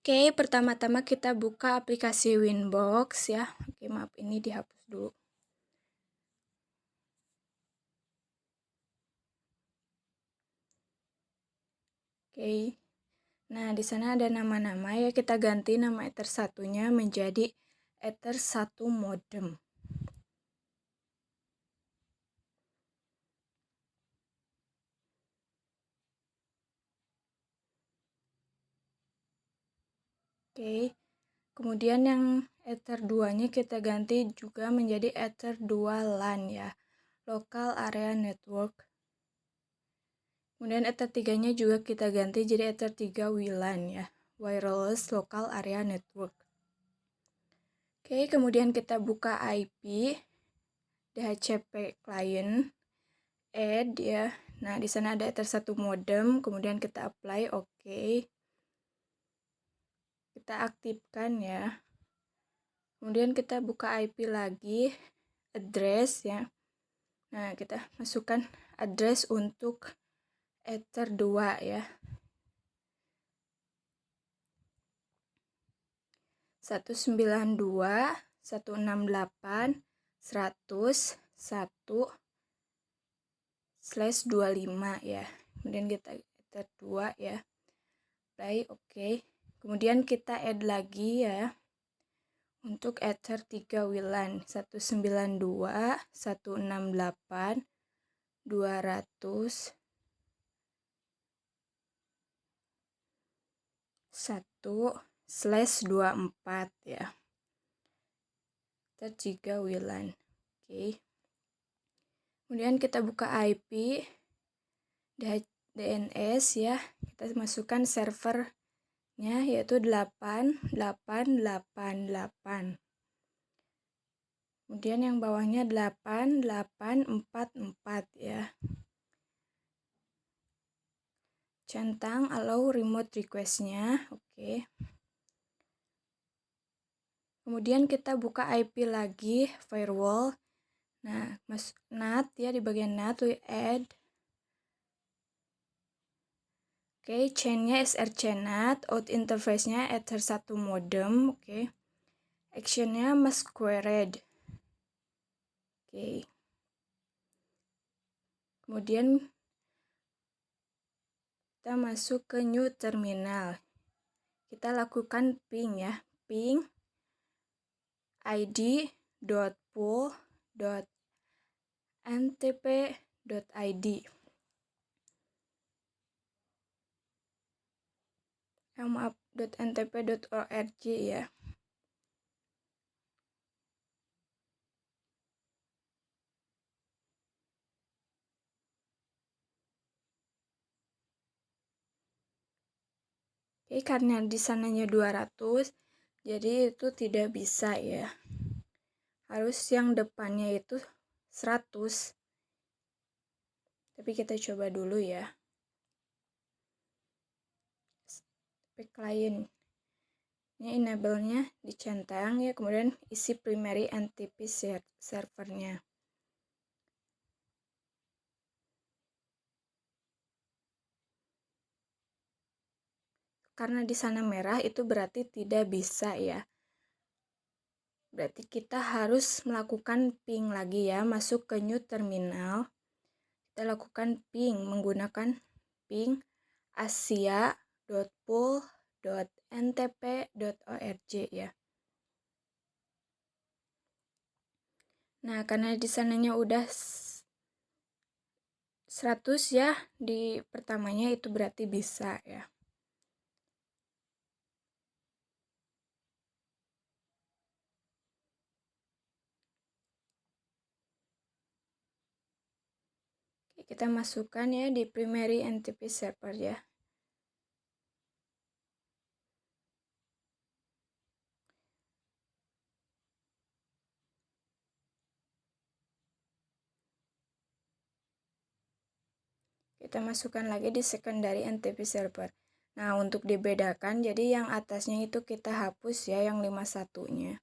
Oke, pertama-tama kita buka aplikasi Winbox ya. Oke, maaf ini dihapus dulu. Oke. Nah, di sana ada nama-nama ya, kita ganti nama Ether satunya menjadi Ether 1 modem. Oke. Kemudian yang Ether 2-nya kita ganti juga menjadi Ether 2 LAN ya, Local Area Network. Kemudian Ether 3-nya juga kita ganti jadi Ether 3 WLAN ya, Wireless Local Area Network. Oke, kemudian kita buka IP, DHCP client, add ya. Nah, di sana ada Ether 1 modem, kemudian kita apply, oke. Kita aktifkan ya. Kemudian kita buka IP lagi, address ya. Nah, kita masukkan address untuk Ether 2 ya. 192.168.100.1/25 ya. Kemudian kita Ether 2 ya. Play, oke. Kemudian kita add lagi ya. Untuk Ether 3 WLAN 192.168.200.1/24 ya. Ether 3 WLAN. Oke. Kemudian kita buka IP DNS ya. Kita masukkan servernya yaitu 8888. Kemudian yang bawahnya 8844 ya. Centang allow remote request-nya. Oke. Kemudian kita buka IP lagi, firewall. Nah, NAT ya, di bagian NAT we add. Oke, chain-nya SRC NAT, out interface-nya Ether 1 modem. Oke. Action-nya masquerade. Oke. Kemudian kita masuk ke new terminal. Kita lakukan ping ya, ping id.pool.ntp.id. Maaf, .ntp.org ya. Oke, karena di sananya 200, jadi itu tidak bisa ya. Harus yang depannya itu 100. Tapi kita coba dulu ya. Client. Ini enable-nya dicentang ya, kemudian isi primary NTP servernya. Karena di sana merah itu berarti tidak bisa ya. Berarti kita harus melakukan ping lagi ya, masuk ke new terminal. Kita lakukan ping menggunakan ping asia.pool.ntp.org ya. Nah, karena di sananya udah 100 ya, di pertamanya itu berarti bisa ya. Oke, kita masukkan ya di primary NTP server ya. Kita masukkan lagi di secondary NTP server. Nah, untuk dibedakan, jadi yang atasnya itu kita hapus ya, yang 51-nya.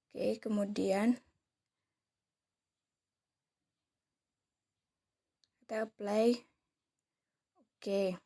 Oke, kemudian kita apply. Oke.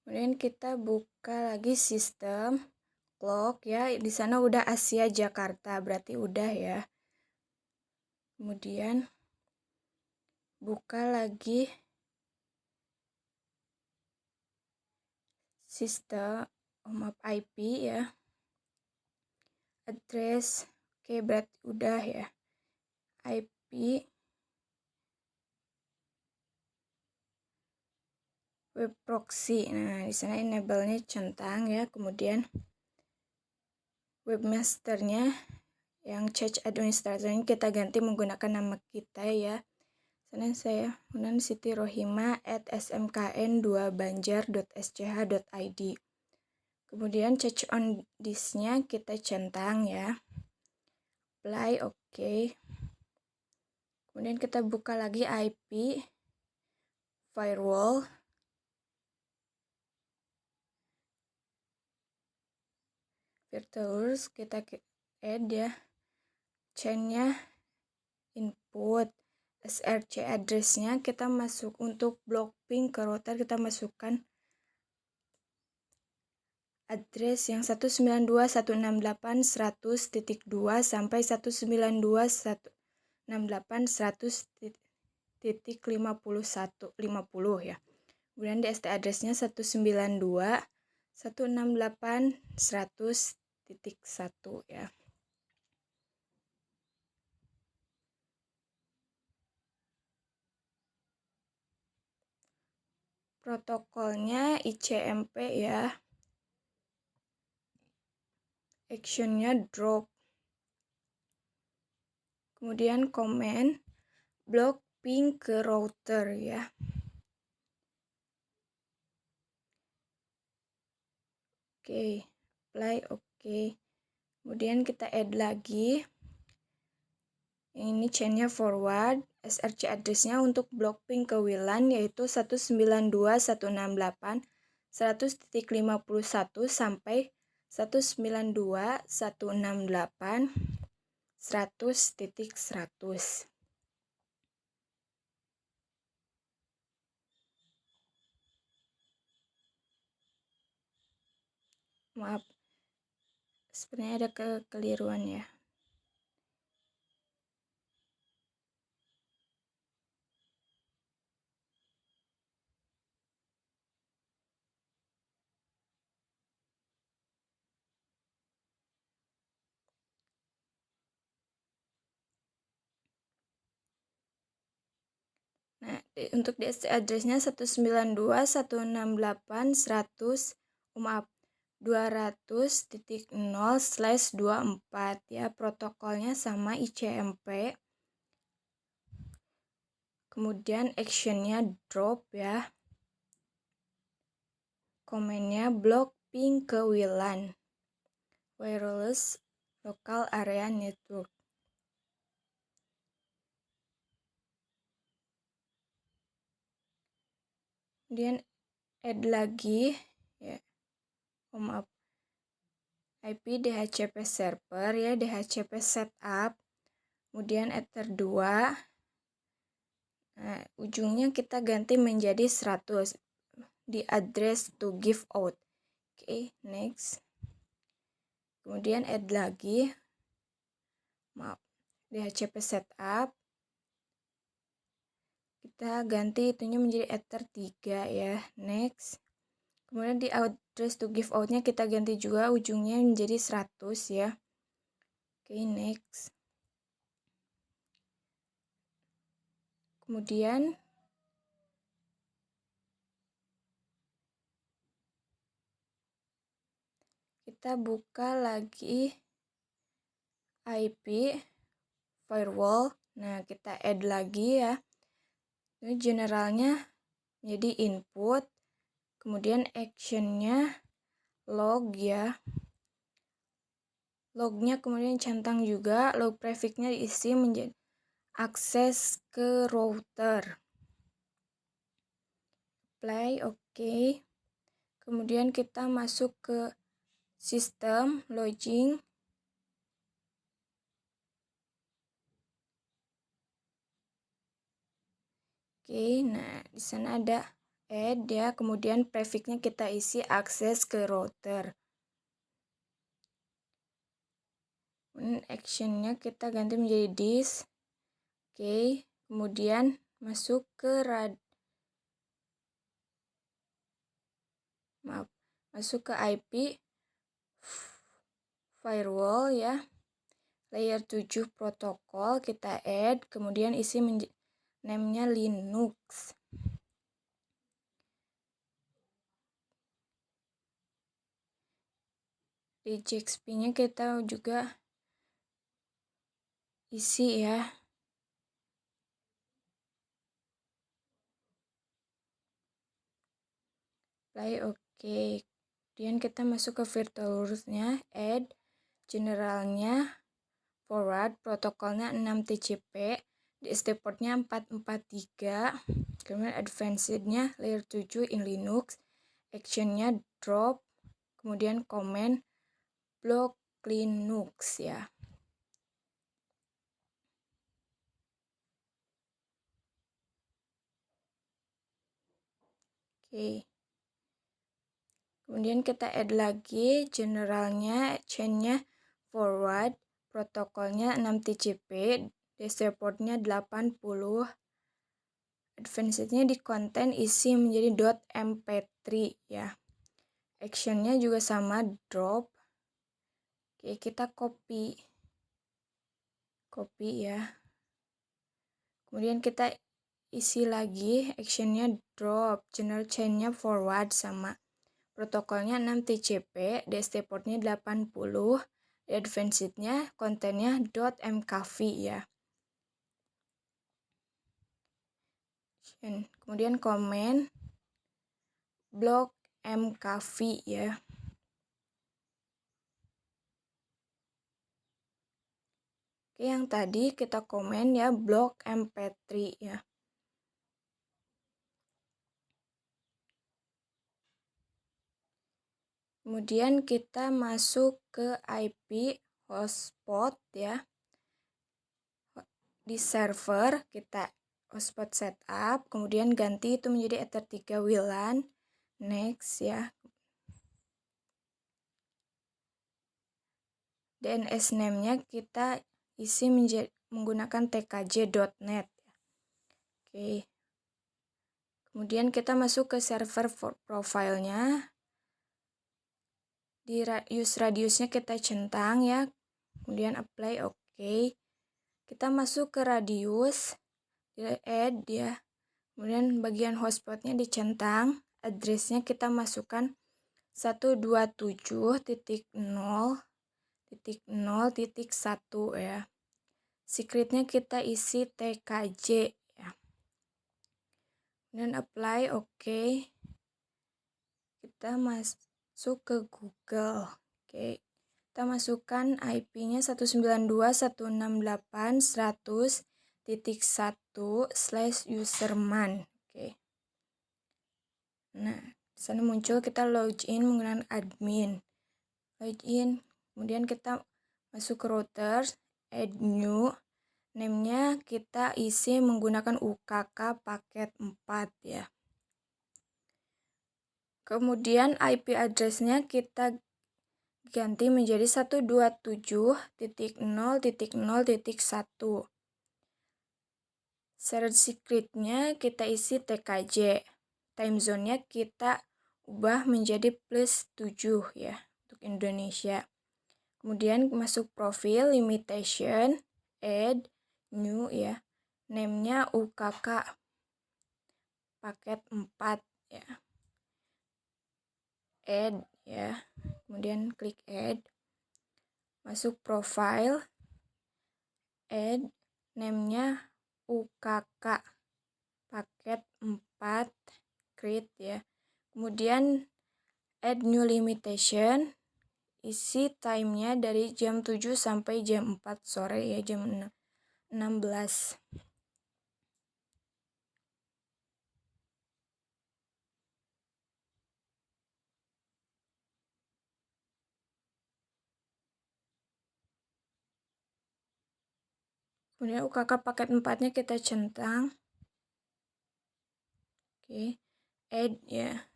Kemudian kita buka lagi sistem clock ya. Di sana udah Asia Jakarta, berarti udah ya. Kemudian buka lagi sistem map IP ya. Address, oke berarti udah ya. IP web proxy. Nah, di sana enable-nya centang ya. Kemudian webmasternya yang charge administratornya kita ganti menggunakan nama kita ya. Sana saya gunakan sitirohima@smkn2banjar.sch.id. Kemudian charge on disk-nya kita centang ya. Apply, oke. Kemudian kita buka lagi IP firewall. Virtuals kita add ya. Chain-nya input. SRC address-nya kita masuk untuk block ping ke router, kita masukkan address yang 192.168.100.2 sampai 192.168.100.50 ya. Kemudian DST address-nya 192.168.100.1 ya. Protokolnya ICMP ya. Actionnya drop. Kemudian command block ping ke router ya. Oke, apply, oke. Kemudian kita add lagi. Ini chainnya forward. SRC address-nya untuk block ping ke WLAN yaitu 192.168.100.51 sampai 192.168.100.100. Maaf, sebenarnya ada kekeliruan ya. Nah, untuk DSC address-nya 192.168.100, maaf, 200.0/24 ya. Protokolnya sama ICMP. Kemudian actionnya drop ya. Komennya block ping ke WLAN, wireless local area network. Kemudian add lagi ya. Maaf. IP DHCP server ya, DHCP setup. Kemudian Ether 2. Nah, ujungnya kita ganti menjadi 100 di address to give out. Oke, next. Kemudian add lagi. Maaf. DHCP setup. Kita ganti itunya menjadi Ether 3 ya. Next. Kemudian di address to give out-nya kita ganti juga ujungnya menjadi 100 ya. Oke, next. Kemudian kita buka lagi IP firewall. Nah, kita add lagi ya. Ini generalnya jadi input. Kemudian actionnya log ya. Lognya kemudian centang juga. Log prefixnya diisi menjadi akses ke router. Play, oke. Kemudian kita masuk ke sistem login. Oke, nah di sana ada add ya, kemudian prefixnya kita isi akses ke router. Actionnya kita ganti menjadi this. Oke, kemudian masuk ke IP firewall ya. Layer 7 protokol kita add, kemudian isi name-nya Linux. Di JXP-nya kita juga isi ya. Play oke. Kemudian kita masuk ke virtualhost-nya, add, generalnya forward, protokolnya 6TCP, DST portnya 443, kemudian advanced-nya layer 7 in Linux, action-nya drop, kemudian comment block Linux ya. Oke. Kemudian kita add lagi generalnya, chain-nya forward, protokolnya 6TCP, DST portnya 80, advanced-nya di content isi menjadi .mp3 ya. Action-nya juga sama, drop. Oke, kita copy ya. Kemudian kita isi lagi, action-nya drop, general chain-nya forward sama. Protokolnya 6TCP, DST portnya 80, advanced-nya kontennya .mkv ya. Kemudian comment block mkv ya. Oke, yang tadi kita komen ya block mp3 ya. Kemudian kita masuk ke IP hotspot ya. Di server kita hotspot setup, kemudian ganti itu menjadi Ether3 WLAN. Next ya. DNS name-nya kita isi menggunakan tkj.net. Oke. Kemudian kita masuk ke server profile-nya. Di use radiusnya kita centang ya. Kemudian apply oke. Kita masuk ke radius, add ya. Kemudian bagian hotspotnya dicentang, addressnya kita masukkan 127.0.0.1 ya. Secretnya kita isi tkj ya. Dan apply oke. Kita masuk ke Google. Oke. Kita masukkan IP-nya 192.168.100.1/userman. Oke. Nah, di sana muncul kita login menggunakan admin. Login, kemudian kita masuk ke routers, add new. Name-nya kita isi menggunakan UKK paket 4 ya. Kemudian IP address-nya kita ganti menjadi 127.0.0.1. Shared secret-nya kita isi TKJ. Time zone-nya kita ubah menjadi +7 ya untuk Indonesia. Kemudian masuk profil, limitation, add, new ya. Name-nya UKK paket 4 ya. Add ya. Kemudian klik add. Masuk profile, add, name-nya UKK paket 4 create ya. Kemudian add new limitation, isi time-nya dari jam 7 sampai jam 4 sore ya, jam 16. Kemudian UKK paket 4-nya kita centang. Oke. add ya.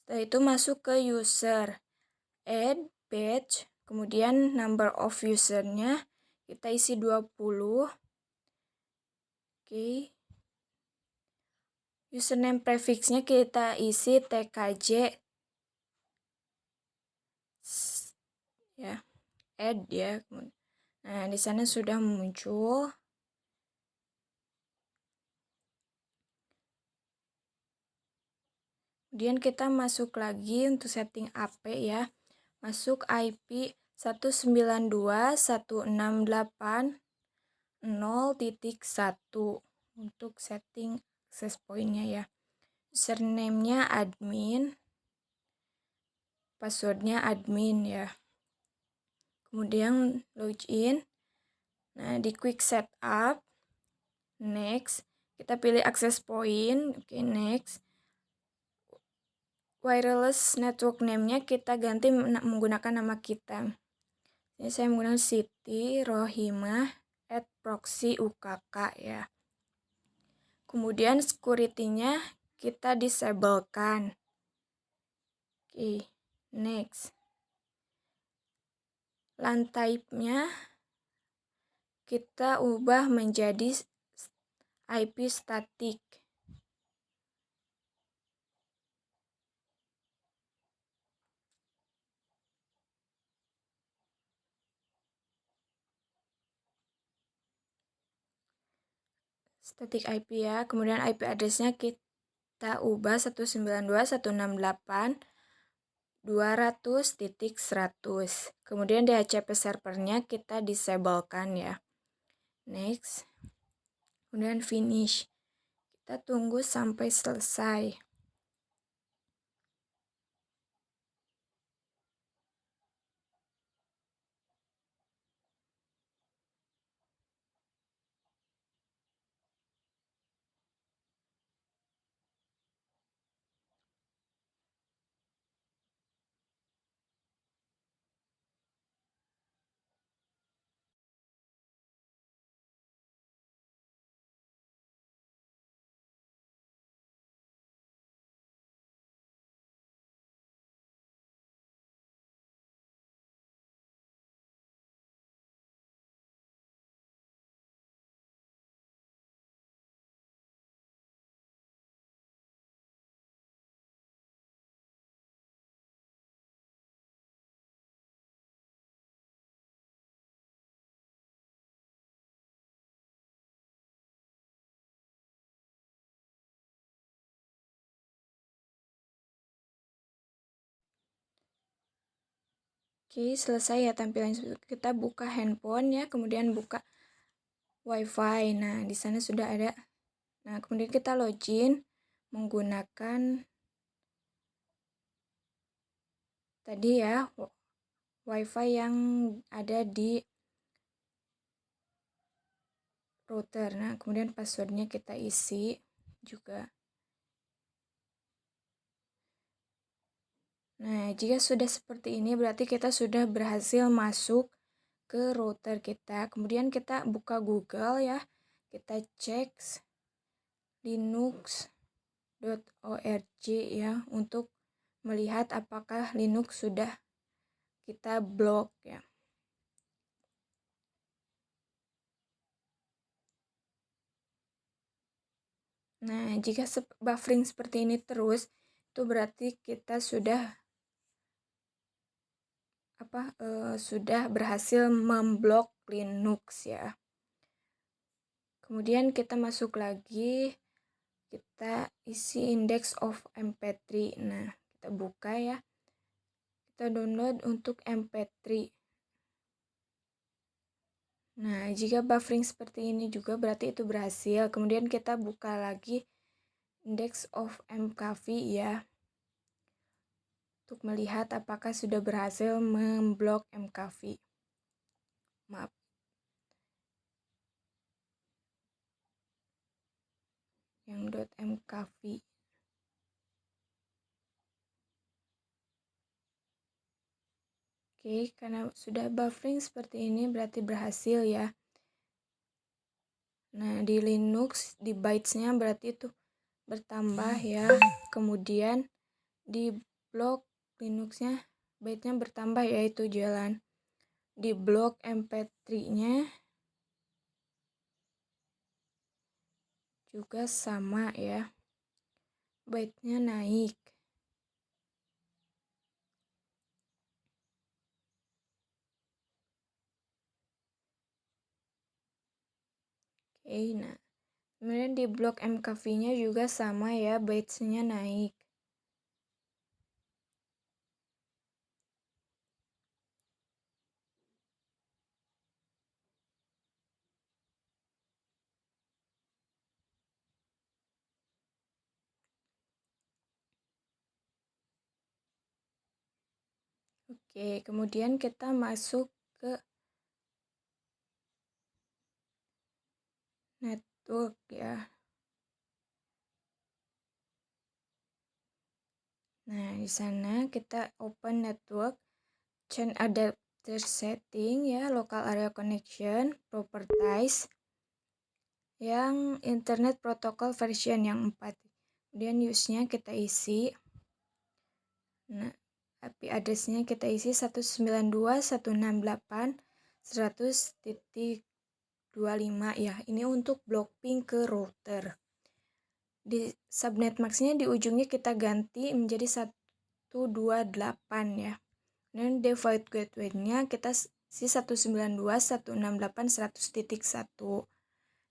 Setelah itu masuk ke user, add batch, kemudian number of usernya kita isi 20. Oke. Username prefixnya kita isi tkj ya, add ya. Nah, di sana sudah muncul. Kemudian kita masuk lagi untuk setting AP ya. Masuk IP 192.168.0.1 untuk setting access point-nya ya. Username-nya admin, password-nya admin ya. Kemudian login. Nah, di quick setup, next, kita pilih access point, oke, next. Wireless network name-nya kita ganti menggunakan nama kita. Ini saya menggunakan Siti Rohimah @proxy.ukk ya. Kemudian security-nya kita disablekan. Oke, next. LAN type-nya kita ubah menjadi IP static. Static IP ya. Kemudian IP address-nya kita ubah 192.168.200.100. Kemudian DHCP servernya kita disablekan ya. Next. Kemudian finish. Kita tunggu sampai selesai. Oke, selesai ya tampilan. Kita buka handphone ya, kemudian buka WiFi. Nah, di sana sudah ada. Nah, kemudian kita login menggunakan tadi ya WiFi yang ada di router. Nah, kemudian passwordnya kita isi juga. Nah, jika sudah seperti ini berarti kita sudah berhasil masuk ke router kita. Kemudian kita buka Google ya. Kita cek linux.org ya untuk melihat apakah Linux sudah kita blok ya. Nah, jika buffering seperti ini terus, itu berarti kita sudah sudah berhasil memblok Linux ya. Kemudian kita masuk lagi, kita isi index of mp3. Nah, kita buka ya. Kita download untuk mp3. Nah, jika buffering seperti ini juga berarti itu berhasil. Kemudian kita buka lagi index of mkv ya. Untuk melihat apakah sudah berhasil memblok mkv. Maaf. Yang .mkv. Oke, karena sudah buffering seperti ini berarti berhasil ya. Nah, di Linux, di bytes-nya berarti itu bertambah ya. Kemudian di blok Linuxnya byte-nya bertambah, yaitu jalan. Di blok MP3-nya juga sama ya, byte-nya naik. Oke, nah kemudian di blok MKV-nya juga sama ya, bytes-nya naik. Oke, kemudian kita masuk ke network ya. Nah, di sana kita open network, change adapter setting ya, local area connection, properties, yang internet protocol version yang 4. Kemudian use-nya kita isi. Nah, IP address-nya kita isi 192.168.100.25 ya. Ini untuk block ping ke router. Di subnet max-nya di ujungnya kita ganti menjadi 128 ya. Dan default gateway-nya kita isi 192.168.100.1.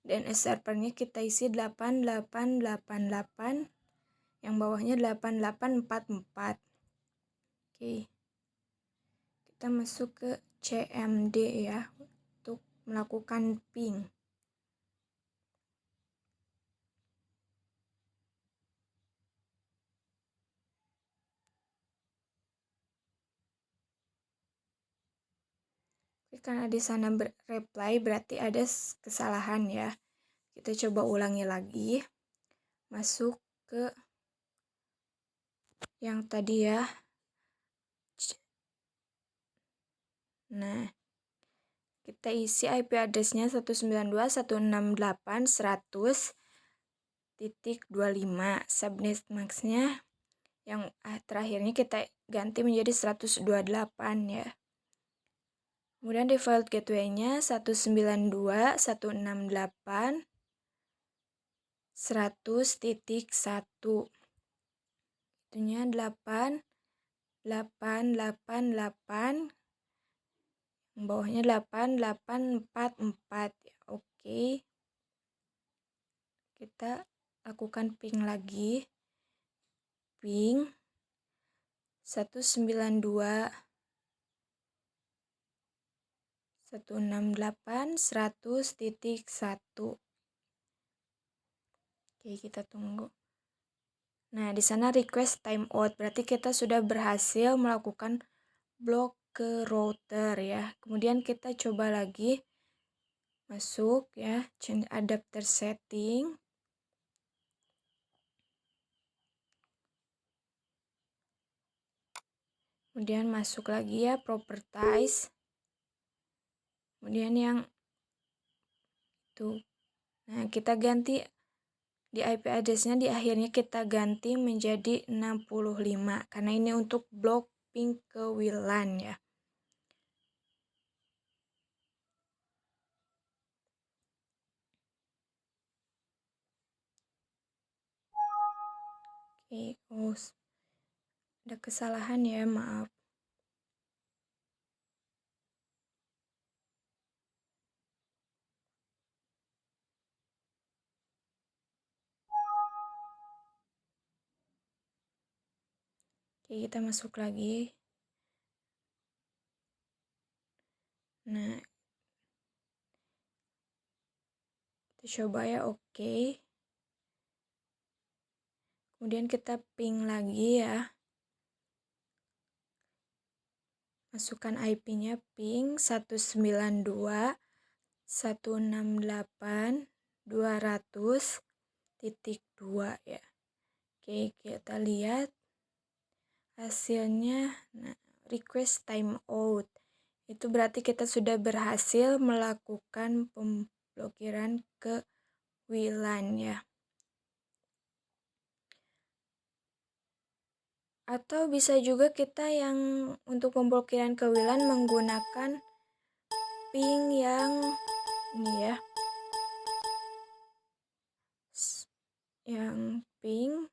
Dan servernya kita isi 8888, yang bawahnya 8844. Oke. Kita masuk ke CMD ya untuk melakukan ping. Karena di sana reply berarti ada kesalahan ya. Kita coba ulangi lagi. Masuk ke yang tadi ya. Nah, kita isi IP address-nya 192.168.100.25. Subnet max-nya yang terakhirnya kita ganti menjadi 128 ya. Kemudian default gateway-nya 192.168.100.1. Itunya 8888, yang bawahnya 8844 ya. Oke. Kita lakukan ping lagi. Ping 192.168.100.1. Oke, kita tunggu. Nah, di sana request timeout, berarti kita sudah berhasil melakukan blok ke router ya. Kemudian kita coba lagi masuk ya, change adapter setting. Kemudian masuk lagi ya, properties. Kemudian yang itu. Nah, kita ganti di IP address-nya, di akhirnya kita ganti menjadi 65 karena ini untuk blok ping ke WLAN ya. Oke, ada kesalahan ya, maaf. Oke, kita masuk lagi. Nah, kita coba ya, oke. Kemudian kita ping lagi ya. Masukkan IP-nya ping 192.168.200.2 ya. Oke, kita lihat hasilnya. Nah, request timeout. Itu berarti kita sudah berhasil melakukan pemblokiran ke WLAN ya. Atau bisa juga kita yang untuk pemblokiran ke WLAN menggunakan ping yang ini ya, yang ping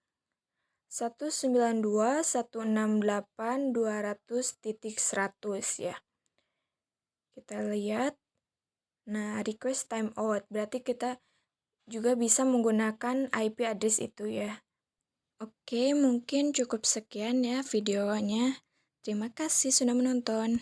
192.168.200.100 ya. Kita lihat. Nah, request timeout berarti kita juga bisa menggunakan IP address itu ya. Oke, mungkin cukup sekian ya videonya. Terima kasih sudah menonton.